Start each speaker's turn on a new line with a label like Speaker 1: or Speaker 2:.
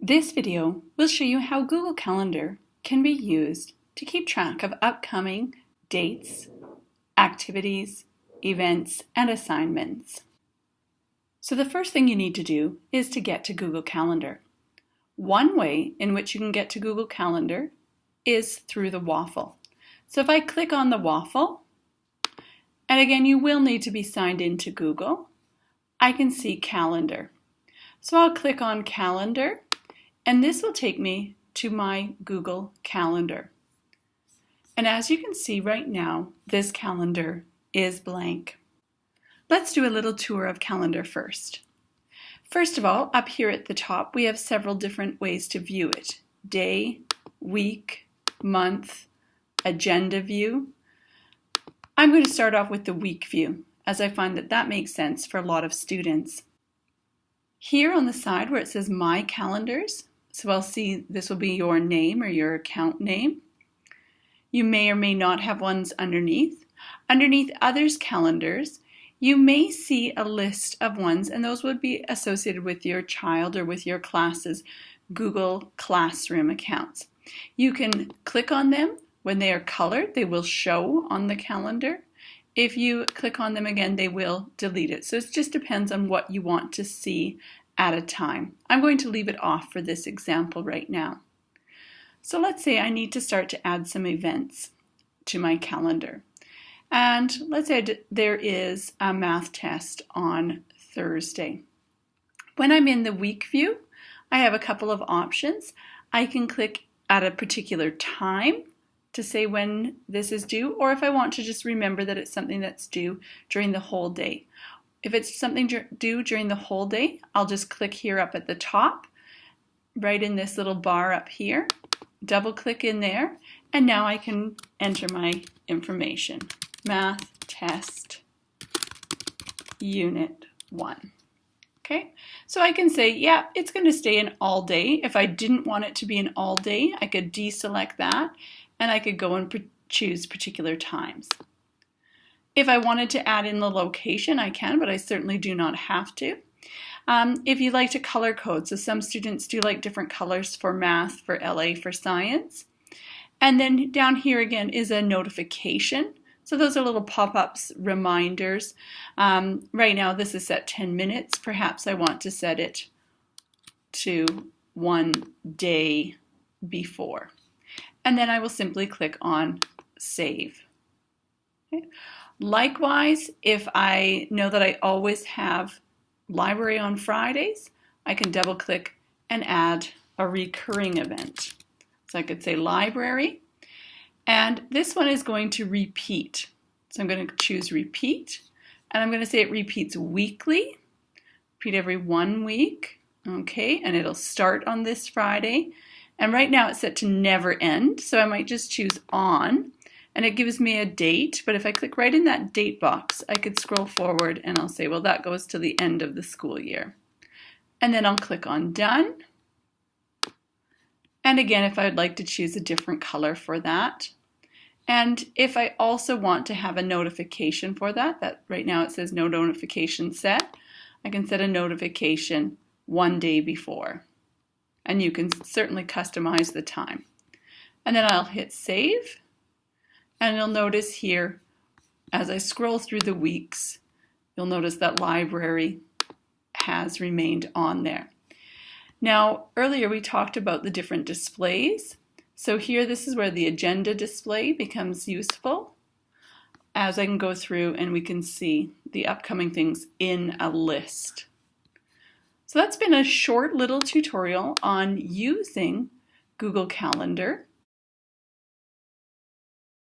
Speaker 1: This video will show you how Google Calendar can be used to keep track of upcoming dates, activities, events, and assignments. So the first thing you need to do is to get to Google Calendar. One way in which you can get to Google Calendar is through the waffle. So if I click on the waffle, and again you will need to be signed into Google, I can see Calendar. So I'll click on Calendar, and this will take me to my Google Calendar. And as you can see right now, this calendar is blank. Let's do a little tour of Calendar first. First of all, up here at the top, we have several different ways to view it. Day, week, month, agenda view. I'm going to start off with the week view, as I find that that makes sense for a lot of students. Here on the side where it says My Calendars, so I'll see this will be your name or your account name. You may or may not have ones underneath. Underneath others' calendars, you may see a list of ones, and those would be associated with your child or with your class's Google Classroom accounts. You can click on them. When they are colored, they will show on the calendar. If you click on them again, they will delete it. So it just depends on what you want to see at a time. I'm going to leave it off for this example right now. So let's say I need to start to add some events to my calendar. And let's say there is a math test on Thursday. When I'm in the week view, I have a couple of options. I can click at a particular time to say when this is due, or if I want to just remember that it's something that's due during the whole day. If it's something due during the whole day, I'll just click here up at the top, right in this little bar up here, double click in there, and now I can enter my information. Math test unit 1. Okay, so I can say, yeah, it's going to stay in all day. If I didn't want it to be an all day, I could deselect that, and I could go and choose particular times. If I wanted to add in the location, I can, but I certainly do not have to. If you like to color code, so some students do like different colors for math, for LA, for science. And then down here again is a notification. So those are little pop-ups, reminders. Right now this is set 10 minutes. Perhaps I want to set it to 1 day before. And then I will simply click on Save. Okay. Likewise, if I know that I always have library on Fridays, I can double click and add a recurring event. So I could say library, and this one is going to repeat. So I'm going to choose repeat, and I'm going to say it repeats weekly, repeat every 1 week, okay, and it'll start on this Friday. And right now it's set to never end, so I might just choose on, and it gives me a date, but if I click right in that date box, I could scroll forward and I'll say, well, that goes to the end of the school year. And then I'll click on done. And again, if I would like to choose a different color for that. And if I also want to have a notification for that right now it says no notification set, I can set a notification 1 day before. And you can certainly customize the time. And then I'll hit save. And you'll notice here, as I scroll through the weeks, you'll notice that library has remained on there. Now, earlier we talked about the different displays. So here, this is where the agenda display becomes useful, as I can go through and we can see the upcoming things in a list. So that's been a short little tutorial on using Google Calendar